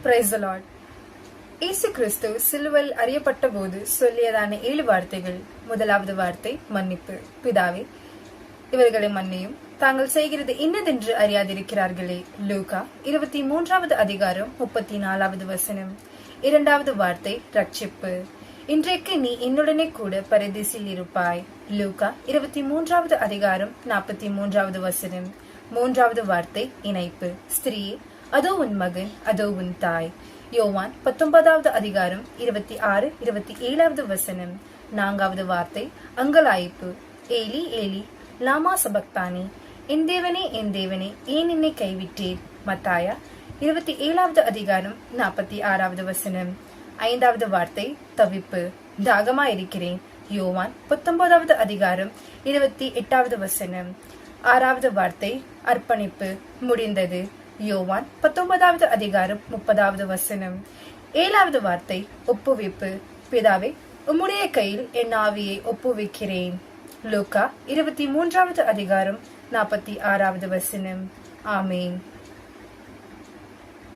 Praise the Lord. இயேசு கிறிஸ்து சிலுவையில் அறியப்பட்ட போது சொல்லியதான 7 வார்த்தைகள். முதலாவது வார்த்தை மன்னிப்பு. பிதாவே, இவர்களை மன்னியும், தாங்கள் செய்கிறது இன்னதென்று அறியாதிருக்கிறார்களே. லூக்கா 23வது அதிகாரம் 34வது வசனம். இரண்டாவது வார்த்தை ரட்சிப்பு. இன்றைக்கு நீ என்னுடனே கூட பரதீசில் இருப்பாய். லூக்கா 23வது அதிகாரம் 43வது வசனம். மூன்றாவது வார்த்தை இணைப்பு. ஸ்திரீயே, அதோ உன் மகன், அதோ உன் தாய். யோவான் 19வது அதிகாரம் 26, 27வது வசனம். நான்காவது வார்த்தை அங்கலாய்ப்பு. ஏலி ஏலி லாமா சபக்தானி, என் தேவனே என் தேவனே ஏன் என்னை கைவிட்டீர். மத்தாயா 27வது அதிகாரம் 46வது வசனம். ஐந்தாவது வார்த்தை தவிப்பு. தாகமாயிருக்கிறேன். யோவான் 19வது அதிகாரம் 28வது வசனம். ஆறாவது வார்த்தை அர்ப்பணிப்பு. முடிந்தது. யோவான் 19வது அதிகாரம் 30வது வசனம். ஏழாவது வார்த்தை ஒப்புவிப்பு. பிதாவே, உம்முடைய கையில் என் ஆவியை ஒப்புவிக்கிறேன். லூக்கா 23வது அதிகாரம் 46வது வசனம். ஆமேன்.